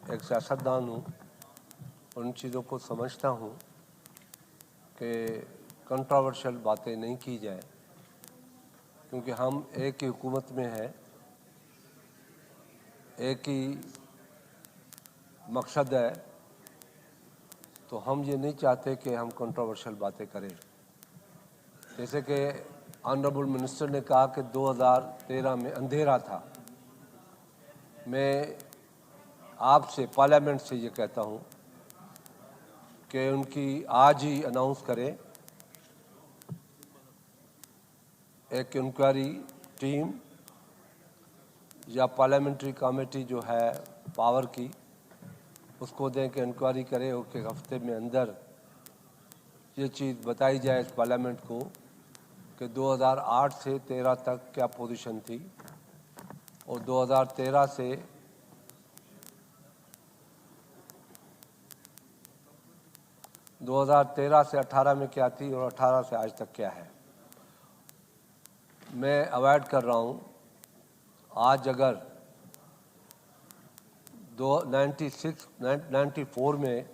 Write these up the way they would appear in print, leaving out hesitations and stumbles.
एक सियासतदान हूँ, उन चीज़ों को समझता हूँ कि कंट्रोवर्शियल बातें नहीं की जाए, क्योंकि हम एक ही हुकूमत में हैं, एक ही मकसद है, तो हम ये नहीं चाहते कि हम कंट्रोवर्शियल बातें करें। जैसे कि ऑनरेबल मिनिस्टर ने कहा कि 2013 में अंधेरा था। मैं आपसे, पार्लियामेंट से ये कहता हूँ कि उनकी आज ही अनाउंस करें एक इंक्वायरी टीम या पार्लियामेंट्री कमेटी जो है पावर की, उसको दें कि इंक्वायरी करे और एक हफ्ते में अंदर ये चीज़ बताई जाए इस पार्लियामेंट को कि 2008 से 13 तक क्या पोजीशन थी और 2013 से 18 में क्या थी और 18 से आज तक क्या है। मैं अवॉइड कर रहा हूँ, आज अगर 94 में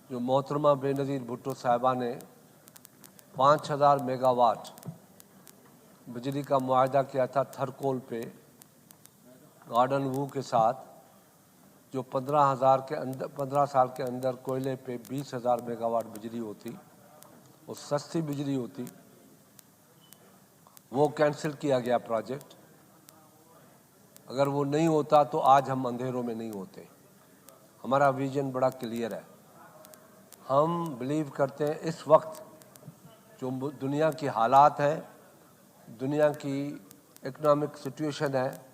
जो मोहतरमा बेनज़ीर भुट्टो साहिबा ने 5000 मेगावाट बिजली का मुआहदा किया था थरकोल पे गार्डन वू के साथ, जो 15 साल के अंदर कोयले पे 20,000 मेगावाट बिजली होती और सस्ती बिजली होती, वो कैंसिल किया गया प्रोजेक्ट। अगर वो नहीं होता तो आज हम अंधेरों में नहीं होते। हमारा विजन बड़ा क्लियर है। हम बिलीव करते हैं इस वक्त जो दुनिया की हालात हैं, दुनिया की इकोनॉमिक सिचुएशन है,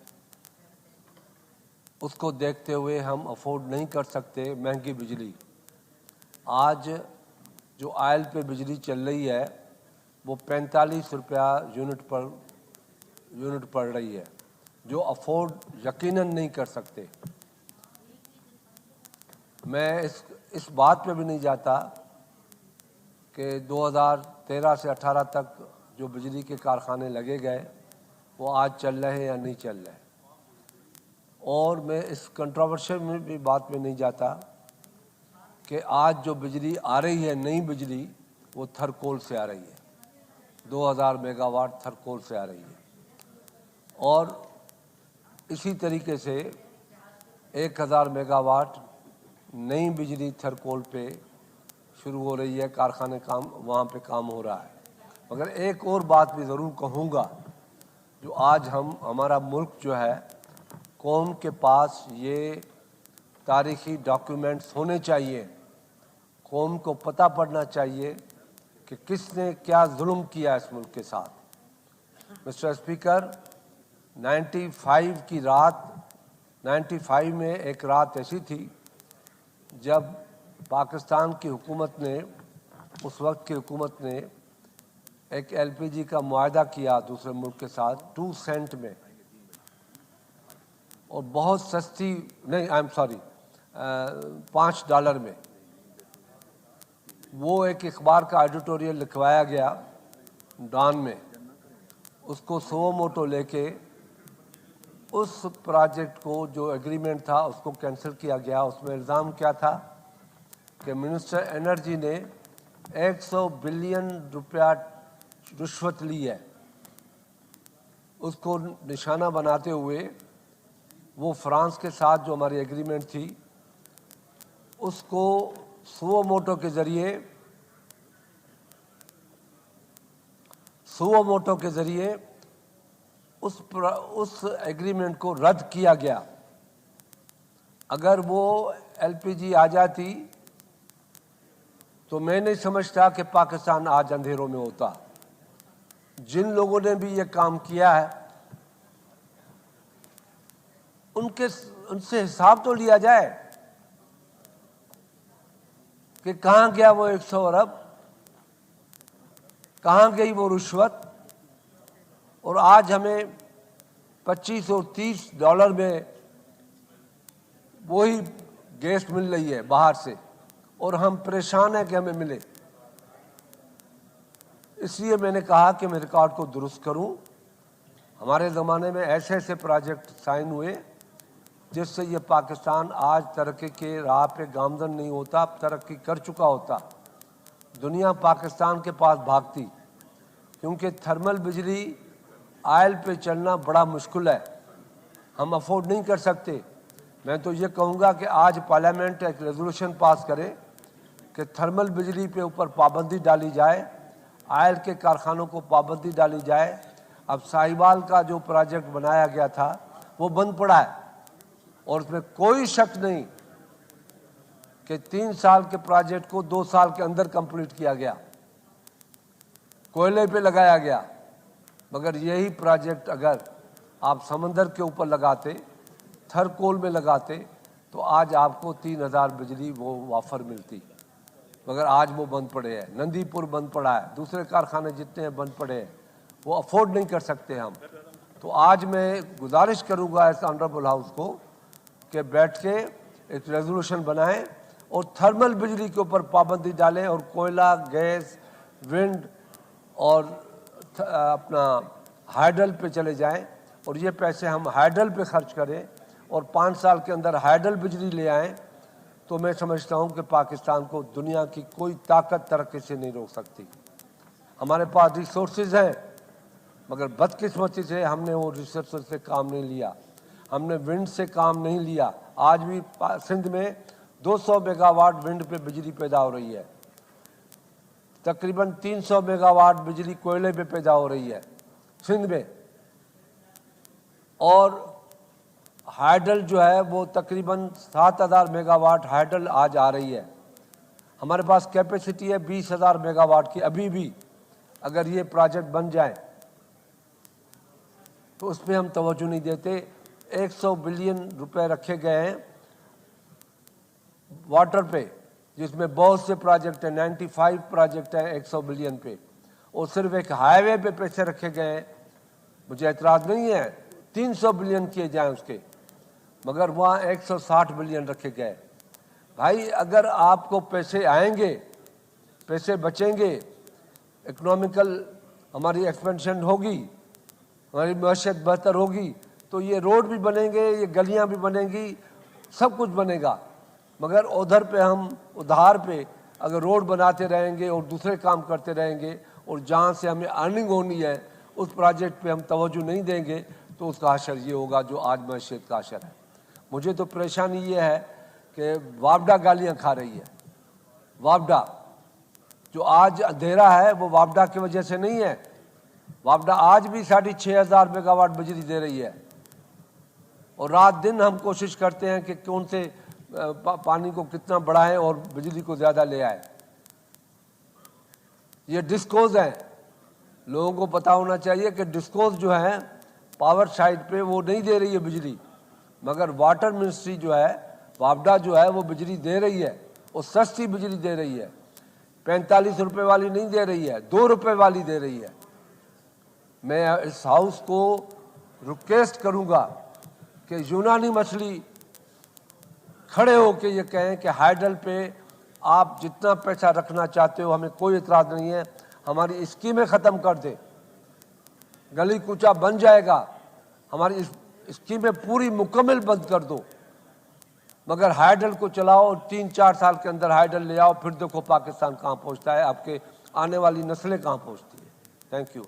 उसको देखते हुए हम अफोर्ड नहीं कर सकते महंगी बिजली। आज जो ऑयल पे बिजली चल रही है वो 45 रुपया यूनिट पड़ रही है, जो अफोर्ड यकीनन नहीं कर सकते। मैं इस बात पे भी नहीं जाता कि 2013 से 18 तक जो बिजली के कारखाने लगे गए वो आज चल रहे हैं या नहीं चल रहे। और मैं इस कंट्रोवर्शियल में भी बात में नहीं जाता कि आज जो बिजली आ रही है, नई बिजली, वो थरकोल से आ रही है, 2000 मेगावाट थरकोल से आ रही है। और इसी तरीके से 1000 मेगावाट नई बिजली थरकोल पे शुरू हो रही है, कारखाने वहाँ पे काम हो रहा है। मगर एक और बात भी ज़रूर कहूँगा, जो आज हमारा मुल्क जो है, कौम के पास ये तारीख़ी डॉक्यूमेंट्स होने चाहिए, कौम को पता पड़ना चाहिए कि किसने क्या जुल्म किया इस मुल्क के साथ। मिस्टर स्पीकर, 95 में एक रात ऐसी थी जब पाकिस्तान की हुकूमत ने, उस वक्त की हुकूमत ने एक एलपीजी का मुआहदा किया दूसरे मुल्क के साथ 2 सेंट में, और बहुत सस्ती, नहीं आई एम सॉरी, $5 में। वो एक अखबार का एडिटोरियल लिखवाया गया डॉन में, उसको सो मोटो लेके उस प्रोजेक्ट को, जो एग्रीमेंट था, उसको कैंसिल किया गया। उसमें इल्ज़ाम क्या था कि मिनिस्टर एनर्जी ने 100 बिलियन रुपया रिश्वत ली है। उसको निशाना बनाते हुए वो फ्रांस के साथ जो हमारी एग्रीमेंट थी, उसको सुओ मोटो के ज़रिए उस एग्रीमेंट को रद्द किया गया। अगर वो एलपीजी आ जाती तो मैं नहीं समझता कि पाकिस्तान आज अंधेरों में होता। जिन लोगों ने भी ये काम किया है उनसे हिसाब तो लिया जाए कि कहाँ गया वो 100 अरब, कहाँ गई वो रिश्वत। और आज हमें 25 और $30 में वही गैस मिल रही है बाहर से, और हम परेशान हैं कि हमें मिले। इसलिए मैंने कहा कि मैं रिकॉर्ड को दुरुस्त करूं। हमारे ज़माने में ऐसे ऐसे प्रोजेक्ट साइन हुए जिससे ये पाकिस्तान आज तरक्की के राह पे गामजन नहीं होता, तरक्की कर चुका होता। दुनिया पाकिस्तान के पास भागती, क्योंकि थर्मल बिजली ऑयल पे चलना बड़ा मुश्किल है, हम अफोर्ड नहीं कर सकते। मैं तो ये कहूँगा कि आज पार्लियामेंट एक रेजोल्यूशन पास करे कि थर्मल बिजली पे ऊपर पाबंदी डाली जाए, ऑयल के कारखानों को पाबंदी डाली जाए। अब साहिवाल का जो प्रोजेक्ट बनाया गया था वो बंद पड़ा है, और उसमें कोई शक नहीं कि 3 साल के प्रोजेक्ट को 2 साल के अंदर कंप्लीट किया गया, कोयले पे लगाया गया। मगर यही प्रोजेक्ट अगर आप समंदर के ऊपर लगाते, थरकोल में लगाते, तो आज आपको 3000 बिजली वो वाफर मिलती। मगर आज वो बंद पड़े हैं, नंदीपुर बंद पड़ा है, दूसरे कारखाने जितने हैं बंद पड़े हैं, वो अफोर्ड नहीं कर सकते हम। तो आज मैं गुजारिश करूंगा इस ऑनरेबल हाउस को कि बैठ के एक रेजोल्यूशन बनाएं और थर्मल बिजली के ऊपर पाबंदी डालें, और कोयला, गैस, विंड और अपना हाइडल पे चले जाएं, और ये पैसे हम हाइडल पे खर्च करें और 5 साल के अंदर हाइडल बिजली ले आएं। तो मैं समझता हूं कि पाकिस्तान को दुनिया की कोई ताकत तरक्की से नहीं रोक सकती। हमारे पास रिसोर्सेज हैं, मगर बदकिस्मती से हमने वो रिसोर्सेज से काम नहीं लिया, हमने विंड से काम नहीं लिया। आज भी सिंध में 200 मेगावाट विंड पे बिजली पैदा हो रही है, तकरीबन 300 मेगावाट बिजली कोयले पे पैदा हो रही है सिंध में, और हाइडल जो है वो तकरीबन 7000 मेगावाट हाइडल आज आ रही है। हमारे पास कैपेसिटी है 20,000 मेगावाट की अभी भी। अगर ये प्रोजेक्ट बन जाए तो उस पर हम तवज्जो नहीं देते। 100 बिलियन रुपए रखे गए हैं वाटर पे, जिसमें बहुत से प्रोजेक्ट हैं, 95 प्रोजेक्ट हैं 100 बिलियन पे, और सिर्फ एक हाईवे पे पैसे रखे गए हैं। मुझे एतराज़ नहीं है 300 बिलियन किए जाएं उसके, मगर वहाँ 160 बिलियन रखे गए। भाई अगर आपको पैसे आएंगे, पैसे बचेंगे, इकोनॉमिकल हमारी एक्सपेंशन होगी, हमारी मैशत बेहतर होगी, तो ये रोड भी बनेंगे, ये गलियां भी बनेंगी, सब कुछ बनेगा। मगर उधर पे हम उधार पे अगर रोड बनाते रहेंगे और दूसरे काम करते रहेंगे, और जहाँ से हमें अर्निंग होनी है उस प्रोजेक्ट पे हम तवज्जो नहीं देंगे, तो उसका असर ये होगा जो आज मैशत का असर है। मुझे तो परेशानी ये है कि वापडा गालियाँ खा रही है। वापडा जो आज अंधेरा है वो वापडा की वजह से नहीं है। वापडा आज भी 6500 मेगावाट बिजली दे रही है, और रात दिन हम कोशिश करते हैं कि कौन से पानी को कितना बढ़ाएं और बिजली को ज़्यादा ले आए। ये डिस्कोज हैं, लोगों को पता होना चाहिए कि डिस्कोज जो है पावर साइड पे वो नहीं दे रही है बिजली, मगर वाटर मिनिस्ट्री जो है, वापडा जो है वो बिजली दे रही है, और सस्ती बिजली दे रही है। 45 रुपये वाली नहीं दे रही है, 2 रुपये वाली दे रही है। मैं इस हाउस को रिक्वेस्ट करूंगा कि यूनानी मछली खड़े हो के ये कहें कि हाइडल पे आप जितना पैसा रखना चाहते हो, हमें कोई इतराज़ नहीं है, हमारी स्कीमें ख़त्म कर दे, गली कूचा बन जाएगा, हमारी स्कीमें पूरी मुकम्मल बंद कर दो। मगर हाइडल को चलाओ, 3-4 साल के अंदर हाइडल ले आओ, फिर देखो पाकिस्तान कहाँ पहुँचता है, आपके आने वाली नस्लें कहाँ पहुँचती है। Thank you.